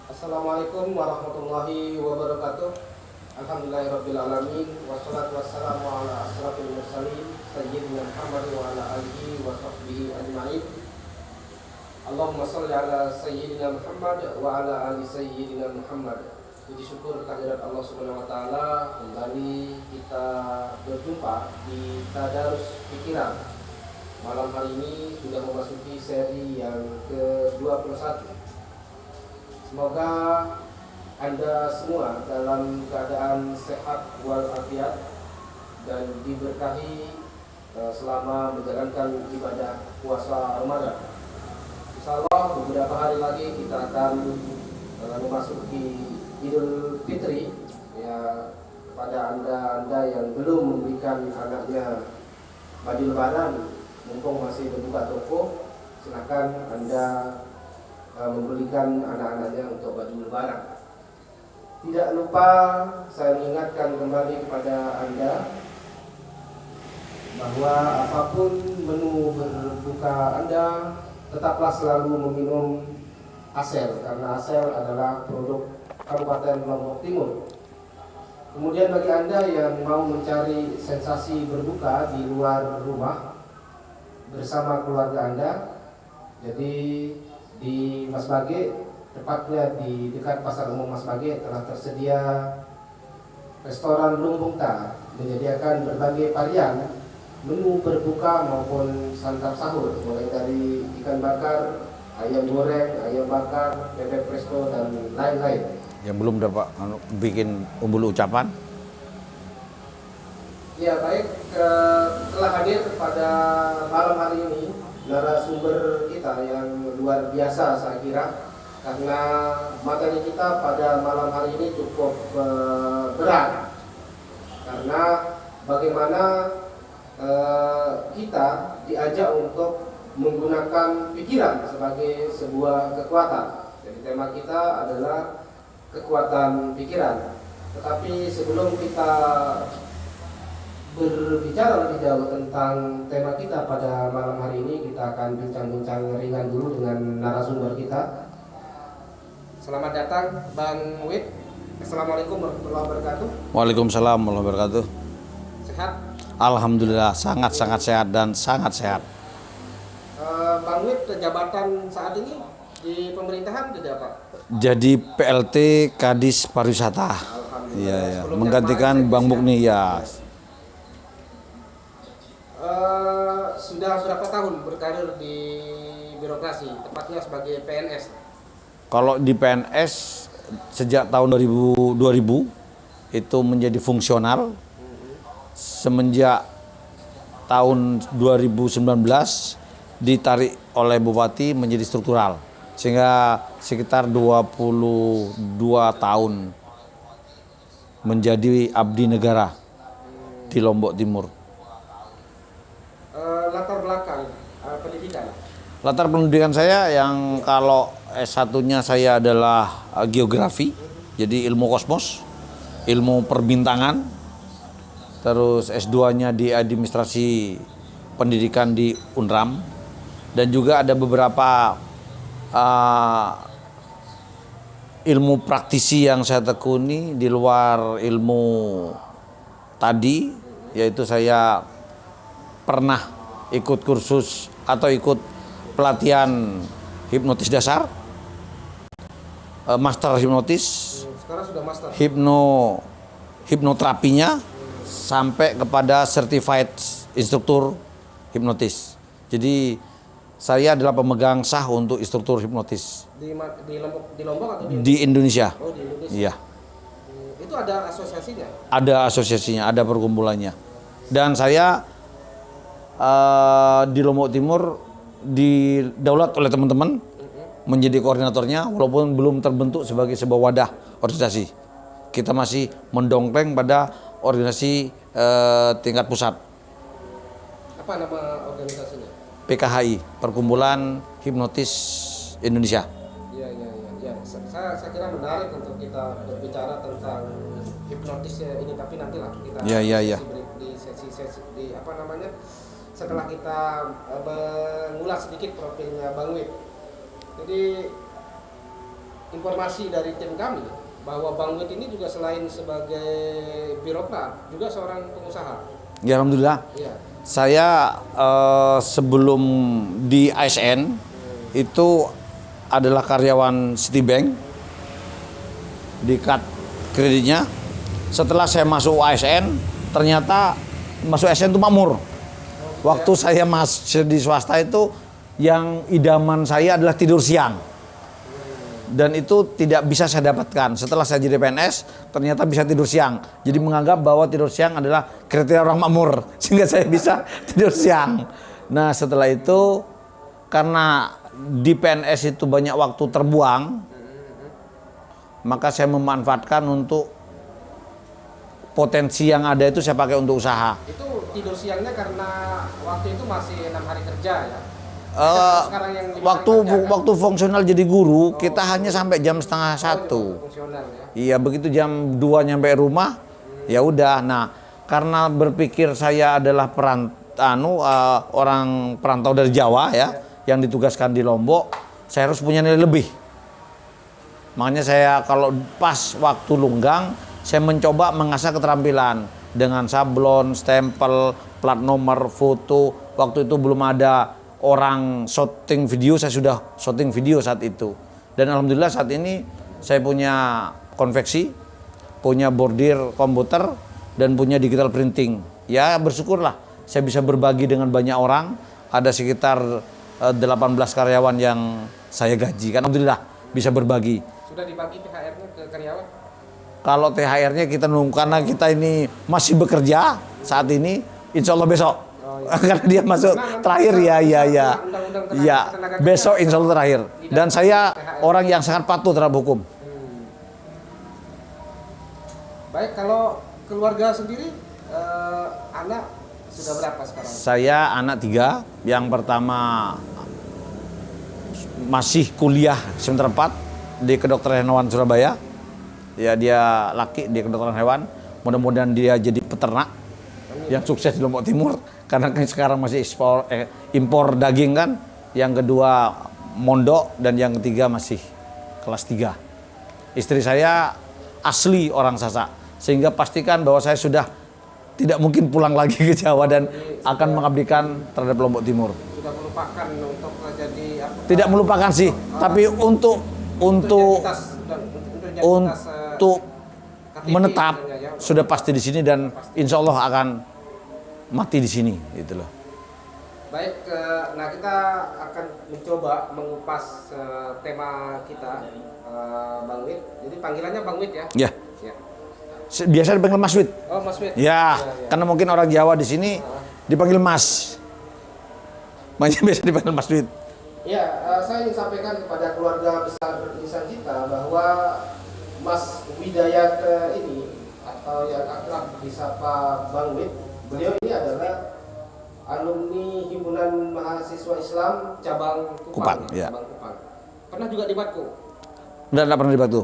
Assalamualaikum warahmatullahi wabarakatuh. Alhamdulillahirrabbilalamin. Wassalatu wassalamu ala asrafil mursalin Sayyidina Muhammad wa ala alihi wa sahbihi ajma'in. Allahumma salli ala Sayyidina Muhammad wa ala ali Sayyidina Muhammad. Puji syukur kehadirat Allah Subhanahu wa taala, kembali kita berjumpa di Tadarus Pikiran. Malam hari ini sudah memasuki seri yang ke-21. Semoga Anda semua dalam keadaan sehat walafiat dan diberkahi selama menjalankan ibadah puasa Ramadan. Insyaallah beberapa hari lagi kita akan memasuki Idul Fitri. Ya, kepada anda yang belum memberikan anaknya baju lebaran, mumpung masih berbuka toko, silakan Anda membelikan anak-anaknya untuk baju lebaran. Tidak lupa saya mengingatkan kembali kepada Anda bahwa apapun menu berbuka Anda, tetaplah selalu meminum Asel, karena Asel adalah produk Kabupaten Lombok Timur. Kemudian bagi Anda yang mau mencari sensasi berbuka di luar rumah bersama keluarga Anda, jadi di Mas Bage, tepatnya di dekat Pasar Umum Mas Bage, telah tersedia restoran Lumbung Ta, menyediakan berbagai varian menu berbuka maupun santap sahur, mulai dari ikan bakar, ayam goreng, ayam bakar, bebek presto, dan lain-lain. Yang belum dapat bikin umbul ucapan? Ya baik, telah hadir pada malam hari ini narasumber kita yang luar biasa saya kira, karena materi kita pada malam hari ini cukup berat, karena bagaimana kita diajak untuk menggunakan pikiran sebagai sebuah kekuatan. Jadi tema kita adalah kekuatan pikiran. Tetapi sebelum kita berbicara lebih jauh tentang tema kita pada malam hari ini, kita akan bincang-bincang ringan dulu dengan narasumber kita. Selamat datang Bang Wid. Assalamualaikum warahmatullahi wabarakatuh. Waalaikumsalam warahmatullahi wabarakatuh. Sehat? Alhamdulillah sangat sehat dan sangat sehat. Bang Wid, jabatan saat ini di pemerintahan tidak Pak? Jadi PLT Kadis Pariwisata. Iya, ya. Menggantikan Bang Mukni ya. Sudah berapa tahun berkarir di birokrasi, tepatnya sebagai PNS? Kalau di PNS sejak tahun 2000 itu menjadi fungsional. Semenjak tahun 2019 ditarik oleh Bupati menjadi struktural, sehingga sekitar 22 tahun menjadi abdi negara di Lombok Timur. Latar belakang pendidikan? Latar pendidikan saya yang kalau S1-nya saya adalah geografi, jadi ilmu kosmos, ilmu perbintangan. Terus S2-nya di administrasi pendidikan di Unram, dan juga ada beberapa ilmu praktisi yang saya tekuni di luar ilmu tadi, yaitu saya pernah ikut kursus atau ikut pelatihan hipnotis dasar, master hipnotis, sekarang sudah master, hipnoterapinya sampai kepada certified instruktur hipnotis. Jadi saya adalah pemegang sah untuk instruktur hipnotis. Di Lombok atau di Indonesia? Oh, di Indonesia. Iya. Itu ada asosiasinya? Ada asosiasinya, ada perkumpulannya. Dan saya di Lombok Timur didaulat oleh teman-teman menjadi koordinatornya, walaupun belum terbentuk sebagai sebuah wadah organisasi. Kita masih mendongkleng pada organisasi tingkat pusat. Apa nama organisasinya? PKHI, Perkumpulan Hipnotis Indonesia. Ya. Saya kira menarik untuk kita berbicara tentang hipnotis ini, tapi nantilah kita di sesi di apa namanya, setelah kita mengulas sedikit profilnya Bang Wid. Jadi informasi dari tim kami bahwa Bang Wid ini juga selain sebagai birokrat juga seorang pengusaha. Ya alhamdulillah. Iya. Saya sebelum di ASN itu adalah karyawan Citibank di kad kreditnya. Setelah saya masuk ASN, ternyata masuk ASN itu makmur. Waktu saya masih di swasta itu, yang idaman saya adalah tidur siang. Dan itu tidak bisa saya dapatkan. Setelah saya jadi PNS, ternyata bisa tidur siang. Jadi menganggap bahwa tidur siang adalah kriteria orang makmur. Sehingga saya bisa tidur siang. Nah setelah itu, karena di PNS itu banyak waktu terbuang, maka saya memanfaatkan untuk potensi yang ada itu saya pakai untuk usaha. Itu tidur siangnya karena waktu itu masih 6 hari kerja ya? Sekarang yang Waktu fungsional jadi guru, kita hanya sampai jam setengah 1. Fungsional ya? Iya, begitu jam 2 nyampe rumah, ya udah. Nah, karena berpikir saya adalah orang perantau dari Jawa ya, yang ditugaskan di Lombok, saya harus punya nilai lebih. Makanya saya kalau pas waktu lunggang, saya mencoba mengasah keterampilan dengan sablon, stempel, plat nomor, foto. Waktu itu belum ada orang shooting video, saya sudah shooting video saat itu. Dan alhamdulillah saat ini saya punya konveksi, punya bordir komputer, dan punya digital printing. Ya bersyukurlah saya bisa berbagi dengan banyak orang. Ada sekitar 18 karyawan yang saya gaji. Kan alhamdulillah bisa berbagi. Sudah dibagi THR-nya ke karyawan? Kalau THR-nya kita nunggu, karena kita ini masih bekerja saat ini, insya Allah besok. Karena dia masuk terakhir ya besok insya Allah terakhir. Dan saya orang yang sangat patuh terhadap hukum. Baik, kalau keluarga sendiri, anak sudah berapa sekarang? Saya anak 3. Yang pertama masih kuliah semester 4 di Kedokteran Hewan Surabaya. Ya dia laki di Kedokteran Hewan. Mudah-mudahan dia jadi peternak yang sukses di Lombok Timur. Karena kan sekarang masih impor daging kan. Yang kedua mondok, dan yang ketiga masih kelas 3. Istri saya asli orang Sasak, sehingga pastikan bahwa saya sudah tidak mungkin pulang lagi ke Jawa dan akan mengabdikan terhadap Lombok Timur. Sudah melupakan untuk jadi apa? Tidak melupakan sih, tapi untuk menetap sudah pasti di sini, dan insya Allah akan mati di sini, gitu loh. Baik, nah kita akan mencoba mengupas tema kita, Bang Wid. Jadi panggilannya Bang Wid ya? Ya. Ya. Biasa dipanggil Mas Wid. Oh, Mas Wid. Ya, karena mungkin orang Jawa di sini dipanggil Mas. Makanya biasa dipanggil Mas Wid. Ya, saya ingin sampaikan kepada keluarga besar Insan Cita bahwa Mas Widayat ini, atau yang akrab disapa Bang Wid, beliau ini adalah alumni Himpunan Mahasiswa Islam cabang Kupang. Ya. Cabang Kupang. Pernah juga di Batu? Enggak pernah di Batu.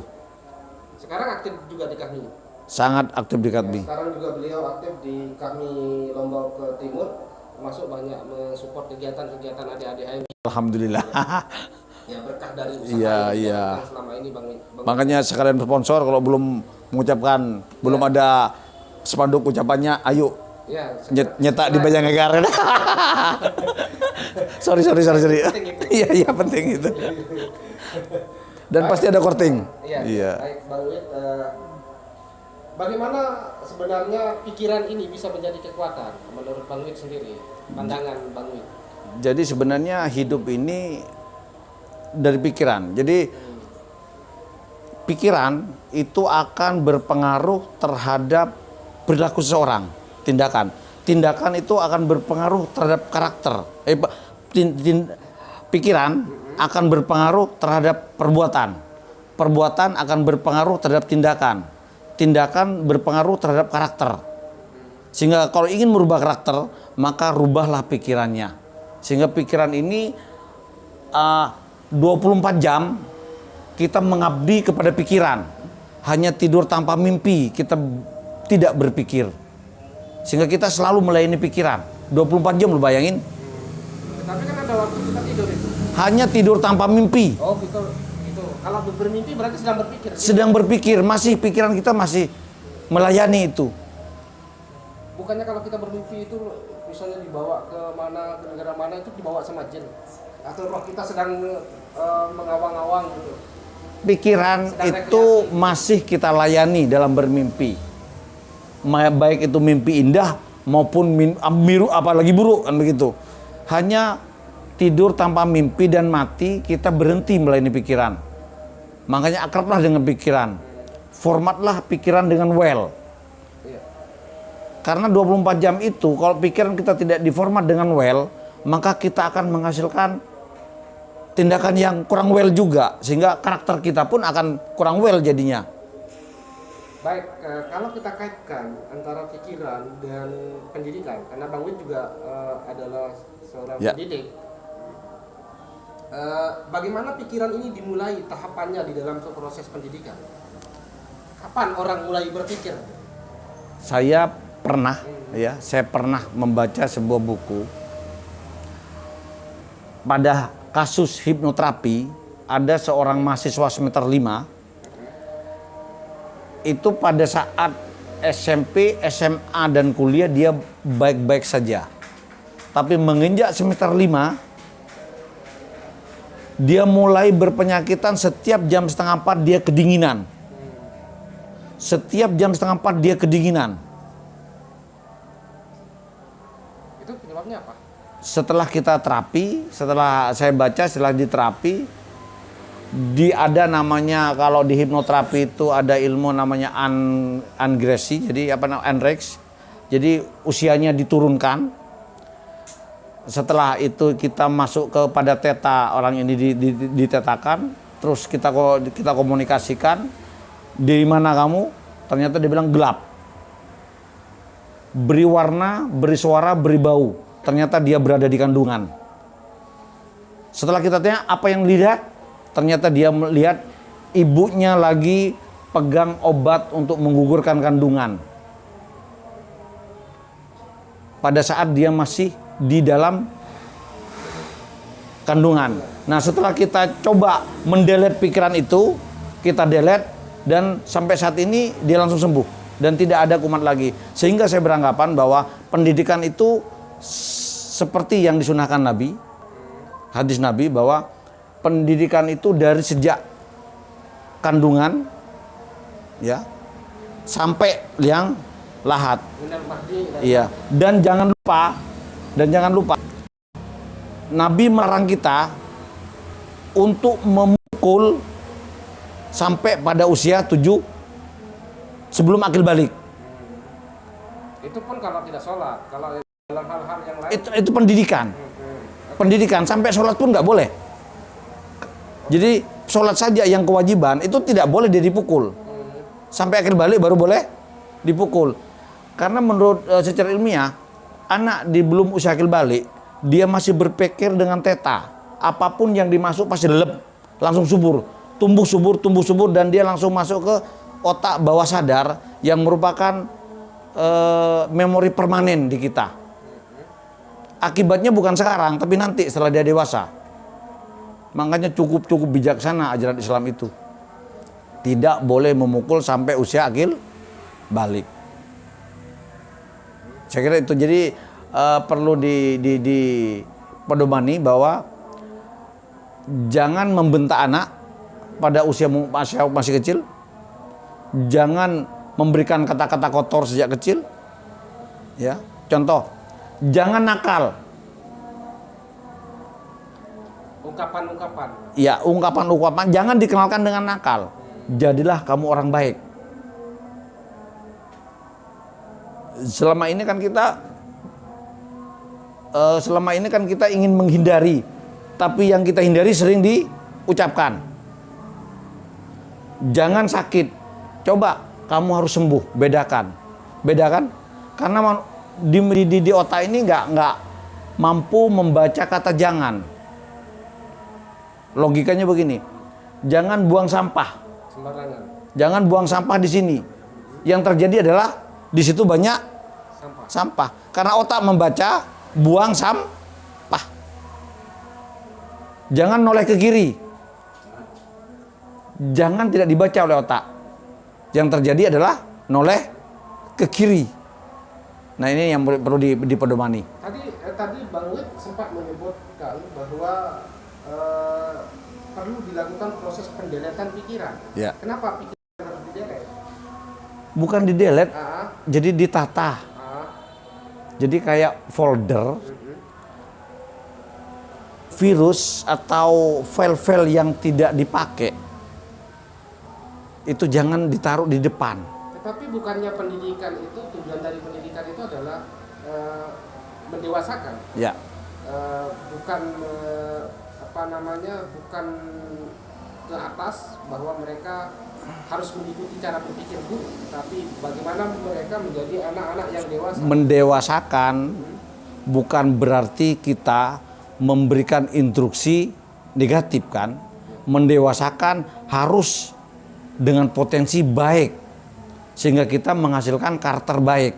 Sekarang aktif juga di Kami. Sangat aktif di Kami. Ya, sekarang juga beliau aktif di Kami Lombok Timur, termasuk banyak mensupport kegiatan-kegiatan adik-adik HMI. Alhamdulillah. Ya berkah dari usaha Iya. selama ini Bang. Makanya sekalian sponsor kalau belum mengucapkan, belum ada spanduk ucapannya, ayo Ya, nyetak di Banjarnegara. sorry. Iya penting itu. Dan pasti ada korting. Iya. Baik Bang Wid, bagaimana sebenarnya pikiran ini bisa menjadi kekuatan menurut Bang Wid sendiri? Pandangan Bang Wid. Jadi sebenarnya hidup ini dari pikiran. Jadi pikiran itu akan berpengaruh terhadap perilaku seseorang. Tindakan itu akan berpengaruh terhadap karakter. Pikiran akan berpengaruh terhadap perbuatan. Perbuatan akan berpengaruh terhadap tindakan. Tindakan berpengaruh terhadap karakter. Sehingga kalau ingin merubah karakter, maka rubahlah pikirannya. Sehingga pikiran ini 24 jam kita mengabdi kepada pikiran. Hanya tidur tanpa mimpi, kita tidak berpikir. Sehingga kita selalu melayani pikiran. 24 jam, lu bayangin. Tapi kan ada waktu kita tidur itu. Hanya tidur tanpa mimpi. Oh, gitu. Kalau bermimpi berarti sedang berpikir. Sedang berpikir, masih pikiran kita masih melayani itu. Bukannya kalau kita bermimpi itu misalnya dibawa ke mana, ke negara mana, itu dibawa sama jin atau roh kita sedang mengawang-awang gitu. Pikiran itu masih kita layani dalam bermimpi. Baik itu mimpi indah maupun biru, apalagi buruk kan begitu. Hanya tidur tanpa mimpi dan mati, kita berhenti melayani pikiran. Makanya akrablah dengan pikiran. Formatlah pikiran dengan well. Karena 24 jam itu kalau pikiran kita tidak diformat dengan well, maka kita akan menghasilkan tindakan yang kurang well juga, sehingga karakter kita pun akan kurang well jadinya. Baik, kalau kita kaitkan antara pikiran dan pendidikan, karena Bang Wid juga adalah seorang pendidik. Bagaimana pikiran ini dimulai tahapannya di dalam proses pendidikan? Kapan orang mulai berpikir? Saya pernah membaca sebuah buku. Pada kasus hipnoterapi, ada seorang mahasiswa semester 5 itu pada saat SMP, SMA dan kuliah dia baik-baik saja. Tapi menginjak semester 5 dia mulai berpenyakitan. Setiap jam setengah 4 dia kedinginan. Setiap jam setengah 4 dia kedinginan. Itu penyebabnya apa? Setelah kita terapi, setelah saya baca, setelah diterapi, ada namanya, kalau di hipnoterapi itu ada ilmu namanya angresi, jadi apa namanya, anrex. Jadi usianya diturunkan. Setelah itu kita masuk kepada teta, orang ini ditetakan, terus kita komunikasikan, dari mana kamu? Ternyata dia bilang gelap. Beri warna, beri suara, beri bau. Ternyata dia berada di kandungan. Setelah kita tanya apa yang dilihat, ternyata dia melihat ibunya lagi pegang obat untuk menggugurkan kandungan. Pada saat dia masih di dalam kandungan. Nah, setelah kita coba mendelete pikiran itu, kita delete, dan sampai saat ini dia langsung sembuh dan tidak ada kumat lagi. Sehingga saya beranggapan bahwa pendidikan itu seperti yang disunahkan Nabi, hadis Nabi, bahwa pendidikan itu dari sejak kandungan ya sampai yang lahat. Iya, dan jangan lupa Nabi melarang kita untuk memukul sampai pada usia 7 sebelum akil balik. Itu pun kalau tidak sholat, kalau dalam hal-hal yang lain. Itu pendidikan. Pendidikan sampai sholat pun nggak boleh. Jadi sholat saja yang kewajiban itu tidak boleh dia dipukul. Sampai akil balik baru boleh dipukul. Karena menurut secara ilmiah, anak di belum usia akil balik, dia masih berpikir dengan teta. Apapun yang dimasuk pasti lelep, langsung subur, tumbuh subur, dan dia langsung masuk ke otak bawah sadar yang merupakan memori permanen di kita. Akibatnya bukan sekarang, tapi nanti setelah dia dewasa. Makanya cukup bijaksana ajaran Islam itu. Tidak boleh memukul sampai usia akil balik. Saya kira itu. Jadi perlu dipedomani bahwa jangan membentak anak pada usia masih kecil. Jangan memberikan kata-kata kotor sejak kecil. Ya, contoh, jangan nakal. Ungkapan-ungkapan. Ya, ungkapan-ungkapan jangan dikenalkan dengan nakal. Jadilah kamu orang baik. Selama ini kan kita ingin menghindari, tapi yang kita hindari sering diucapkan. Jangan sakit. Coba kamu harus sembuh. Bedakan. Karena di otak ini nggak mampu membaca kata jangan. Logikanya begini, jangan buang sampah. Sembarangan. Jangan buang sampah di sini. Yang terjadi adalah di situ banyak sampah. Karena otak membaca buang sampah. Jangan noleh ke kiri. jangan tidak dibaca oleh otak. Yang terjadi adalah noleh ke kiri. Nah, ini yang perlu dipedomani. Tadi Bang Wid sempat menyebutkan bahwa perlu dilakukan proses pendeletan pikiran. Ya. Kenapa pikiran harus didelet? Bukan didelet, jadi ditata. Jadi kayak folder virus atau file-file yang tidak dipakai itu jangan ditaruh di depan. Tetapi bukannya pendidikan itu, tujuan dari pendidikan itu adalah mendewasakan. Ya. Bukan bukan ke atas bahwa mereka harus mengikuti cara berpikir guru, tapi bagaimana mereka menjadi anak-anak yang dewasa. Mendewasakan bukan berarti kita memberikan instruksi negatif kan. Mendewasakan harus dengan potensi baik sehingga kita menghasilkan karakter baik.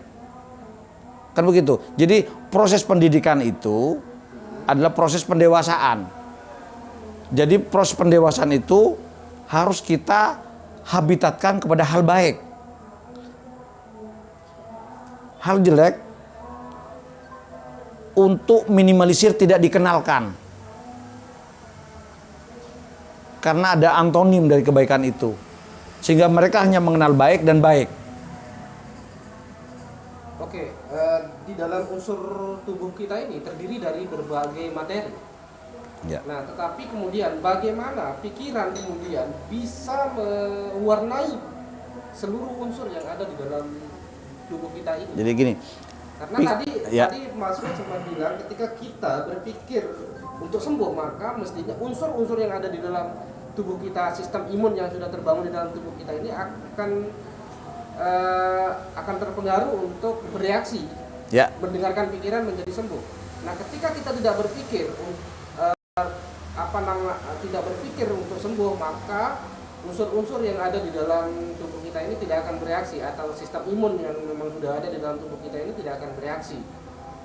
Kan begitu. Jadi proses pendidikan itu adalah proses pendewasaan. Jadi proses pendewasaan itu harus kita habitatkan kepada hal baik. Hal jelek untuk minimalisir tidak dikenalkan. Karena ada antonim dari kebaikan itu. Sehingga mereka hanya mengenal baik dan baik. Oke, di dalam unsur tubuh kita ini terdiri dari berbagai materi. Ya. Nah, tetapi kemudian bagaimana pikiran kemudian bisa mewarnai seluruh unsur yang ada di dalam tubuh kita ini? Jadi gini. Karena tadi Mas Wid sempat bilang ketika kita berpikir untuk sembuh, maka mestinya unsur-unsur yang ada di dalam tubuh kita, sistem imun yang sudah terbangun di dalam tubuh kita ini akan terpengaruh untuk bereaksi, mendengarkan pikiran menjadi sembuh. Nah, ketika kita tidak berpikir tidak berpikir untuk sembuh, maka unsur-unsur yang ada di dalam tubuh kita ini tidak akan bereaksi, atau sistem imun yang memang sudah ada di dalam tubuh kita ini tidak akan bereaksi.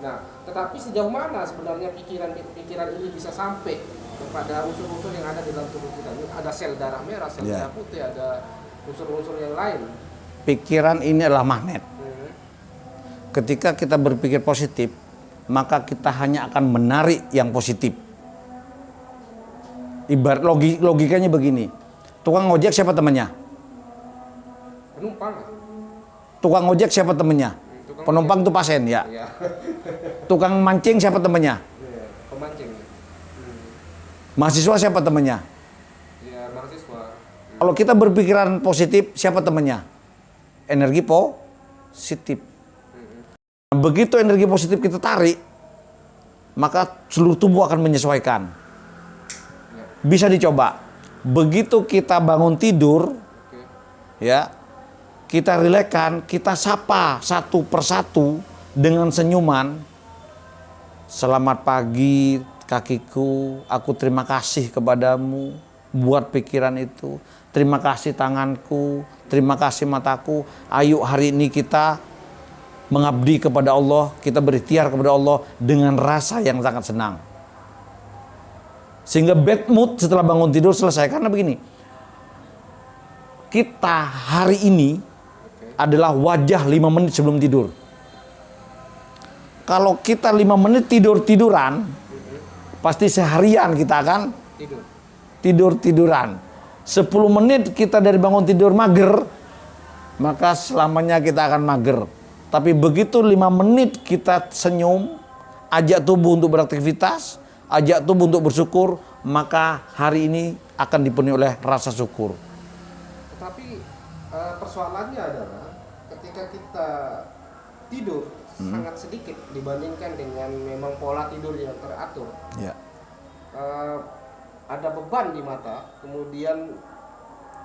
Nah, tetapi sejauh mana sebenarnya pikiran ini bisa sampai kepada unsur-unsur yang ada di dalam tubuh kita ini? Ada sel darah merah, sel darah putih, ada unsur-unsur yang lain. Pikiran ini adalah magnet. Ketika kita berpikir positif, maka kita hanya akan menarik yang positif. Ibarat logikanya begini. Tukang ojek siapa temannya? Penumpang. Tukang ojek siapa temannya? Penumpang itu pasien ya. Tukang mancing siapa temannya? Pemancing. Mahasiswa siapa temannya? Ya, mahasiswa. Kalau kita berpikiran positif, siapa temannya? Energi positif. Begitu energi positif kita tarik, maka seluruh tubuh akan menyesuaikan. Bisa dicoba. Begitu kita bangun tidur, ya, kita rilekskan, kita sapa satu persatu dengan senyuman. Selamat pagi kakiku, aku terima kasih kepadamu buat pikiran itu. Terima kasih tanganku, terima kasih mataku. Ayo hari ini kita mengabdi kepada Allah, kita berikhtiar kepada Allah dengan rasa yang sangat senang. Sehingga bad mood setelah bangun tidur selesai. Karena begini, kita hari ini adalah wajah 5 menit sebelum tidur. Kalau kita 5 menit tiduran, pasti seharian kita akan tiduran. 10 menit kita dari bangun tidur mager, maka selamanya kita akan mager. Tapi begitu 5 menit kita senyum, ajak tubuh untuk beraktivitas, ajak tubuh untuk bersyukur, maka hari ini akan dipenuhi oleh rasa syukur. Tetapi persoalannya adalah ketika kita tidur sangat sedikit dibandingkan dengan memang pola tidur yang teratur. Ya. Ada beban di mata, kemudian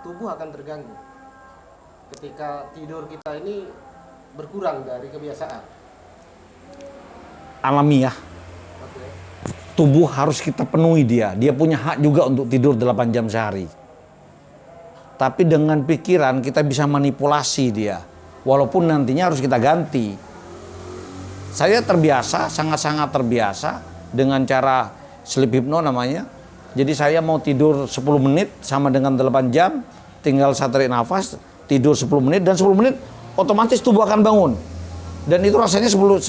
tubuh akan terganggu. Ketika tidur kita ini berkurang dari kebiasaan. Alamiah. Tubuh harus kita penuhi dia. Dia punya hak juga untuk tidur 8 jam sehari. Tapi dengan pikiran kita bisa manipulasi dia. Walaupun nantinya harus kita ganti. Saya terbiasa, sangat-sangat terbiasa dengan cara sleep hypno namanya. Jadi saya mau tidur 10 menit sama dengan 8 jam, tinggal saya tarik nafas, tidur 10 menit, dan 10 menit otomatis tubuh akan bangun. Dan itu rasanya 10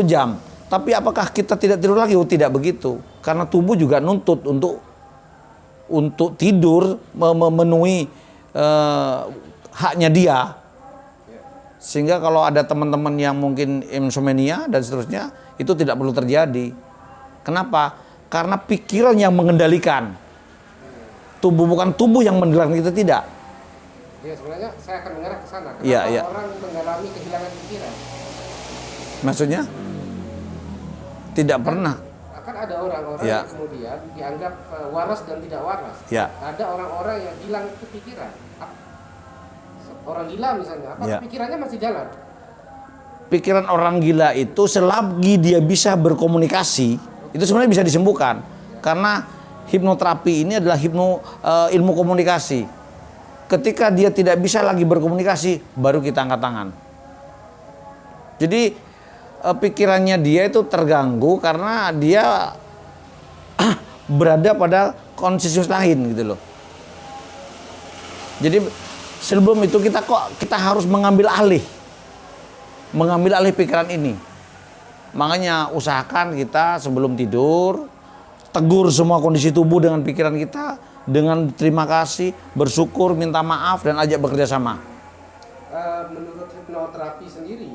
jam. Tapi apakah kita tidak tidur lagi? Oh, tidak begitu. Karena tubuh juga nuntut untuk tidur, memenuhi haknya dia. Sehingga kalau ada teman-teman yang mungkin insomnia dan seterusnya, itu tidak perlu terjadi. Kenapa? Karena pikiran yang mengendalikan. Tubuh, bukan tubuh yang mengendalikan kita, tidak. Ya, sebenarnya saya akan mengarah ke sana. Kenapa Iya. orang mengalami kehilangan pikiran? Maksudnya? Tidak pernah. Akan ada orang-orang Ya. yang kemudian dianggap waras dan tidak waras. Ya. Ada orang-orang yang hilang kepikiran. Orang gila misalnya, apa Ya. pikirannya masih jalan? Pikiran orang gila itu selagi dia bisa berkomunikasi, itu sebenarnya bisa disembuhkan. Karena hipnoterapi ini adalah ilmu komunikasi. Ketika dia tidak bisa lagi berkomunikasi, baru kita angkat tangan. Jadi pikirannya dia itu terganggu karena dia berada pada konsensus lain gitu loh. Jadi sebelum itu kita harus mengambil alih pikiran ini. Makanya usahakan kita sebelum tidur tegur semua kondisi tubuh dengan pikiran kita, dengan terima kasih, bersyukur, minta maaf, dan ajak bekerja sama. Menurut hipnoterapi sendiri,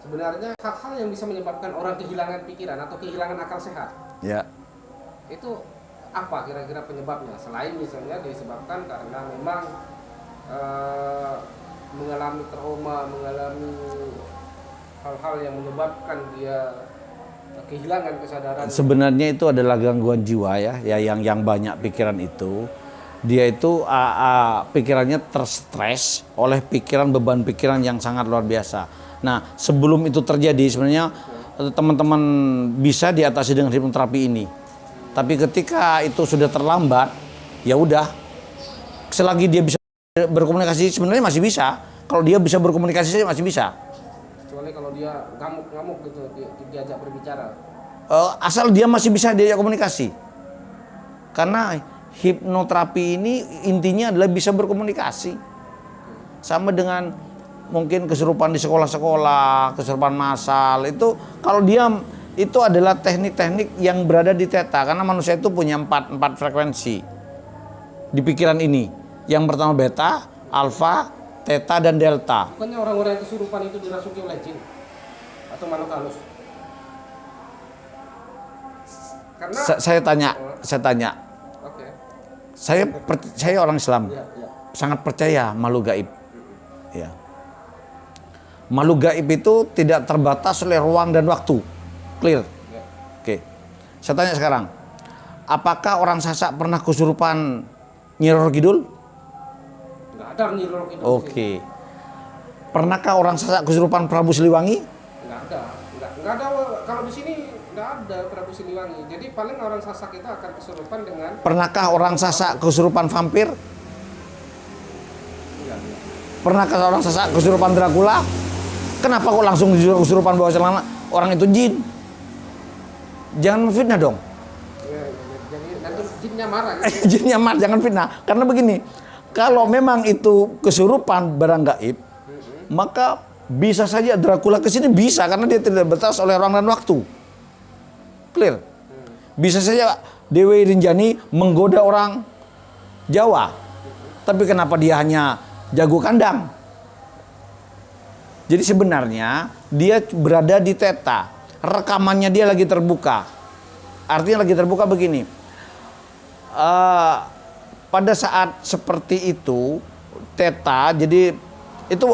sebenarnya hal-hal yang bisa menyebabkan orang kehilangan pikiran atau kehilangan akal sehat, Ya. itu apa kira-kira penyebabnya? Selain misalnya disebabkan karena memang mengalami trauma, mengalami hal-hal yang menyebabkan dia kehilangan kesadaran. Sebenarnya itu adalah gangguan jiwa ya yang banyak pikiran itu. Dia itu pikirannya terstres oleh beban pikiran yang sangat luar biasa. Nah, sebelum itu terjadi sebenarnya teman-teman bisa diatasi dengan hipnoterapi ini. Tapi ketika itu sudah terlambat, ya udah. Selagi dia bisa berkomunikasi sebenarnya masih bisa. Kalau dia bisa berkomunikasi masih bisa. Kecuali kalau dia ngamuk-ngamuk gitu, diajak berbicara. Asal dia masih bisa diajak komunikasi. Karena hipnoterapi ini intinya adalah bisa berkomunikasi. Sama dengan mungkin kesurupan di sekolah-sekolah, kesurupan massal, itu kalau dia itu adalah teknik-teknik yang berada di theta. Karena manusia itu punya empat frekuensi di pikiran ini. Yang pertama beta, alfa, theta, dan delta. Bukannya orang-orang yang kesurupan itu dirasuki oleh jin atau makhluk halus? Karena Saya tanya. Oke. Saya orang Islam, Ya. sangat percaya makhluk gaib. Ya. Makhluk gaib itu tidak terbatas oleh ruang dan waktu. Clear? Ya. Oke. Saya tanya sekarang, apakah orang Sasak pernah kesurupan Nyi Roro Kidul? Nggak ada Nyi Roro Kidul. Oke. Pernahkah orang Sasak kesurupan Prabu Siliwangi? Nggak ada. Nggak ada. Kalau di sini nggak ada Prabu Siliwangi. Jadi paling orang Sasak itu akan kesurupan dengan. Pernahkah orang Sasak kesurupan vampir? Pernahkah orang Sasak kesurupan Dracula? Kenapa kok langsung kesurupan bawah celana? Orang itu jin. Jangan fitnah dong. Jadi nanti jinnya marah. Jinnya marah, jangan fitnah. Karena begini, kalau memang itu kesurupan barang gaib, maka bisa saja Dracula kesini bisa karena dia tidak batas oleh ruang dan waktu. Clear? Bisa saja Dewi Rinjani menggoda orang Jawa, tapi kenapa dia hanya jago kandang? Jadi sebenarnya dia berada di theta, rekamannya dia lagi terbuka. Artinya lagi terbuka begini. Pada saat seperti itu theta, jadi itu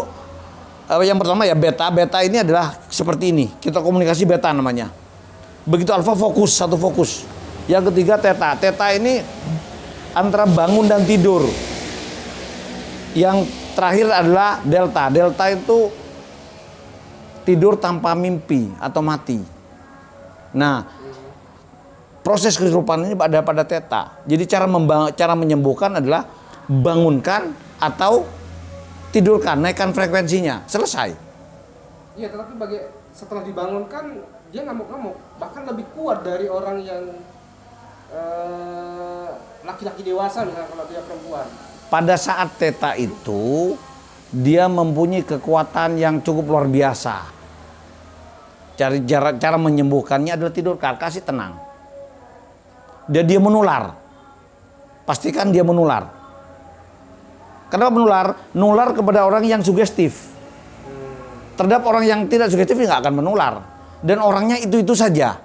yang pertama ya beta. Beta ini adalah seperti ini. Kita komunikasi beta namanya. Begitu alfa fokus, satu fokus. Yang ketiga theta. Theta ini antara bangun dan tidur. Yang terakhir adalah delta. Delta itu tidur tanpa mimpi atau mati. Nah, proses kesurupan ini pada theta. Jadi cara menyembuhkan adalah bangunkan atau tidurkan, naikkan frekuensinya, selesai. Iya, tetapi setelah dibangunkan dia ngamuk-ngamuk, bahkan lebih kuat dari orang yang laki-laki dewasa misalnya kalau dia perempuan. Pada saat theta itu dia mempunyai kekuatan yang cukup luar biasa. Cara menyembuhkannya adalah tidur, kasih tenang. Dan dia menular. Pastikan dia menular. Kenapa menular? Nular kepada orang yang sugestif. Terhadap orang yang tidak sugestif nggak akan menular. Dan orangnya itu-itu saja.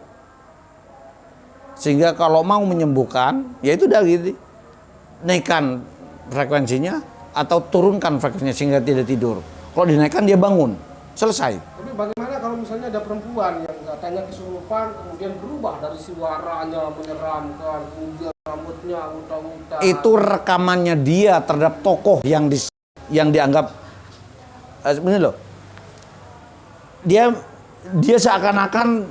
Sehingga kalau mau menyembuhkan, ya itu dari naikkan frekuensinya atau turunkan frekuensinya sehingga tidak tidur. Kalau dinaikkan dia bangun, selesai. Tapi bagaimana kalau misalnya ada perempuan yang katanya kesurupan kemudian berubah dari suaranya menyeramkan, kemudian rambutnya unta-unta. Itu rekamannya dia terhadap tokoh yang dianggap sebenarnya loh. Dia seakan-akan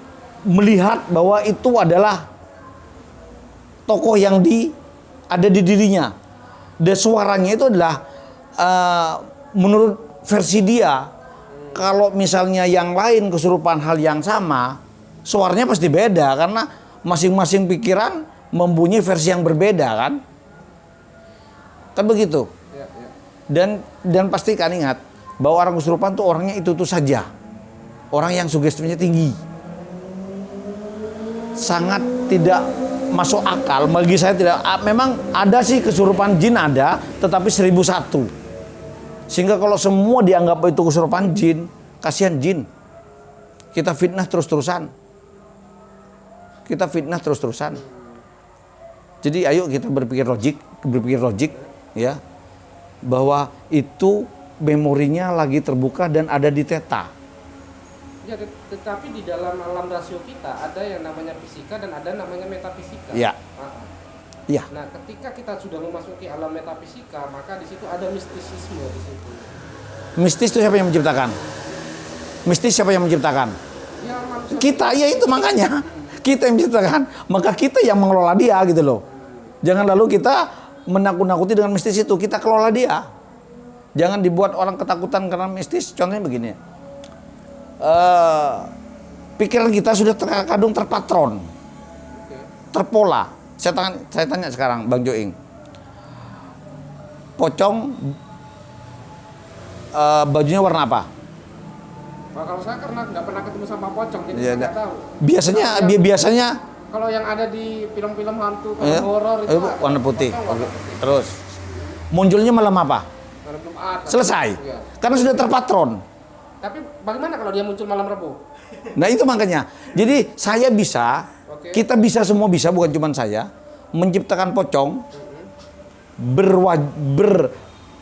melihat bahwa itu adalah tokoh yang ada di dirinya. Dan suaranya itu adalah menurut versi dia. Kalau misalnya yang lain kesurupan hal yang sama, suaranya pasti beda karena masing-masing pikiran mempunyai versi yang berbeda kan? Kan begitu. Dan pastikan ingat bahwa orang kesurupan tuh orangnya itu saja. Orang yang sugestifnya tinggi. Sangat tidak masuk akal bagi saya tidak. Memang ada sih kesurupan jin ada, tetapi 1001. Sehingga kalau semua dianggap itu kesurupan jin, kasihan jin. Kita fitnah terus-terusan. Jadi ayo kita berpikir logik ya. Bahwa itu memorinya lagi terbuka dan ada di theta. Ya, tetapi di dalam alam rasio kita ada yang namanya fisika dan ada namanya metafisika. Ya. Ya. Nah, ketika kita sudah memasuki alam metafisika, maka di situ ada mistisisme di situ. Mistis itu siapa yang menciptakan? Ya, manusia. Kita, ya itu makanya. Kita yang menciptakan, maka kita yang mengelola dia gitu loh. Jangan lalu kita menakut-nakuti dengan mistis itu, kita kelola dia. Jangan dibuat orang ketakutan karena mistis. Contohnya begini. Pikiran kita sudah terkadang terpatron, terpola. Saya tanya sekarang, Bang Joing, pocong bajunya warna apa? Nah, kalau saya karena nggak pernah ketemu sama pocong, jadi Ya, saya nggak tahu. Biasanya kalau yang ada di film-film hantu, film horor itu warna putih. warna Oke. putih. Terus munculnya malam apa? Malam Jumat. Selesai. Ya. Karena sudah terpatron. Tapi bagaimana kalau dia muncul malam Rabu? Nah itu makanya. Jadi saya bisa, kita bisa semua bisa, bukan cuma saya, menciptakan pocong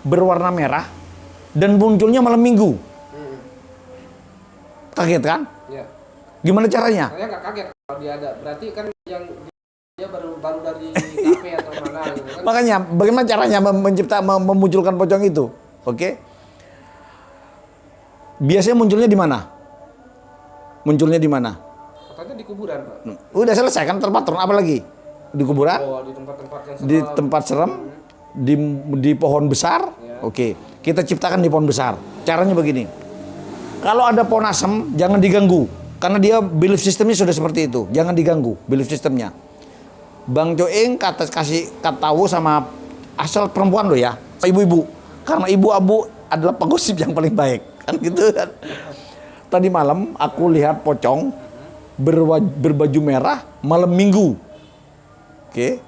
berwarna merah dan munculnya malam Minggu. Kaget kan? Ya. Gimana caranya? Saya nggak kaget kalau dia ada. Berarti kan yang dia baru dari kafe atau mana gitu kan. Makanya bagaimana caranya memunculkan pocong itu? Oke? Biasanya munculnya di mana? Katanya di kuburan, Pak. Udah selesai kan terpatron, apa lagi? Di kuburan? Oh, di tempat-tempat yang serem. Di tempat serem, di pohon besar. Ya. Oke, kita ciptakan di pohon besar. Caranya begini. Kalau ada pohon asem, jangan diganggu. Karena dia belief sistemnya sudah seperti itu. Jangan diganggu belief sistemnya. Bang Joing kasih tahu sama asal perempuan lo ya, ibu-ibu. Karena ibu-abu adalah penggosip yang paling baik. Kan gitu kan. Tadi malam aku lihat pocong berbaju merah malam Minggu. Oke.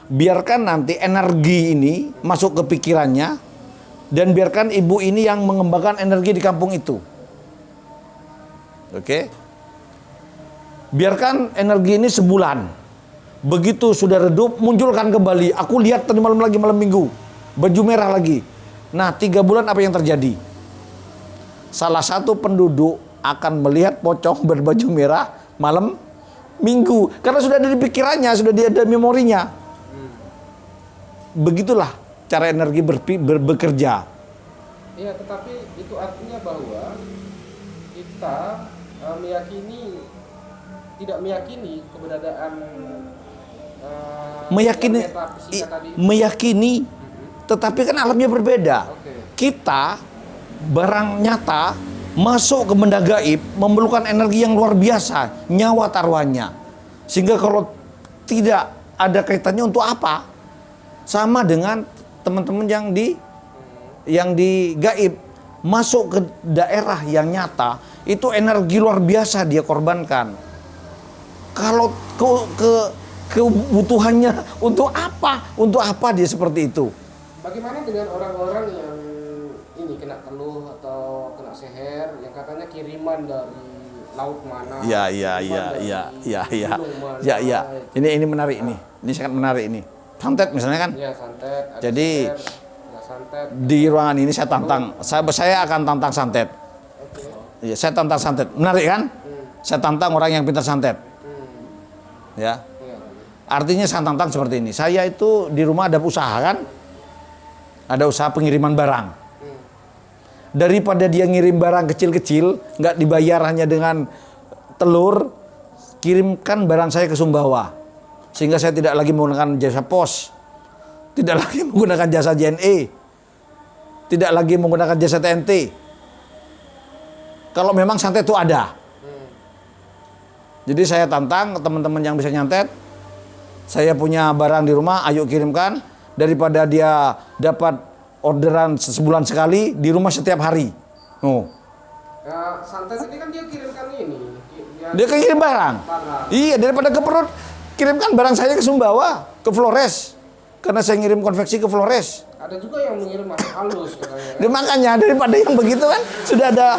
Biarkan nanti energi ini masuk ke pikirannya dan biarkan ibu ini yang mengembangkan energi di kampung itu. Oke. Biarkan energi ini sebulan. Begitu sudah redup, munculkan kembali. Aku lihat tadi malam lagi, malam Minggu. Baju merah lagi. Nah, 3 bulan apa yang terjadi? Salah satu penduduk akan melihat pocong berbaju merah malam Minggu. Karena sudah ada di pikirannya, sudah ada memorinya. Begitulah cara energi bekerja. Iya, tetapi itu artinya bahwa kita tidak meyakini keberadaan meyakini, tetapi kan alamnya berbeda. Kita barang nyata masuk ke benda gaib memerlukan energi yang luar biasa, nyawa taruhannya. Sehingga kalau tidak ada kaitannya untuk apa? Sama dengan teman-teman yang di gaib, masuk ke daerah yang nyata, itu energi luar biasa dia korbankan. Kalau kebutuhannya untuk apa? Untuk apa dia seperti itu? Bagaimana dengan orang-orang yang ini kena teluh atau kena seher yang katanya kiriman dari laut mana? Ya. Ini menarik ini. Ini sangat menarik ini. Santet misalnya kan? Ya, santet. Ada Jadi seher, ada santet. di ruangan ini saya tantang, saya akan tantang santet. Oke. Ya, saya tantang santet. Menarik kan? Saya tantang orang yang pintar santet. Ya. Ya. Artinya saya tantang seperti ini. Saya itu di rumah ada usaha kan? Ada usaha pengiriman barang. Daripada dia ngirim barang kecil-kecil, nggak dibayar hanya dengan telur, kirimkan barang saya ke Sumbawa. Sehingga saya tidak lagi menggunakan jasa pos, tidak lagi menggunakan jasa JNE, tidak lagi menggunakan jasa TNT. Kalau memang santet itu ada. Jadi saya tantang teman-teman yang bisa nyantet, saya punya barang di rumah, ayo kirimkan. Daripada dia dapat orderan sebulan sekali, di rumah setiap hari. Ya, santet ini kan dia kirimkan ini. Dia kan kirim barang. Iya, daripada ke perut, kirimkan barang saya ke Sumbawa, ke Flores. Karena saya ngirim konveksi ke Flores. Ada juga yang mengirim masuk halus katanya. Makanya daripada yang begitu kan sudah ada.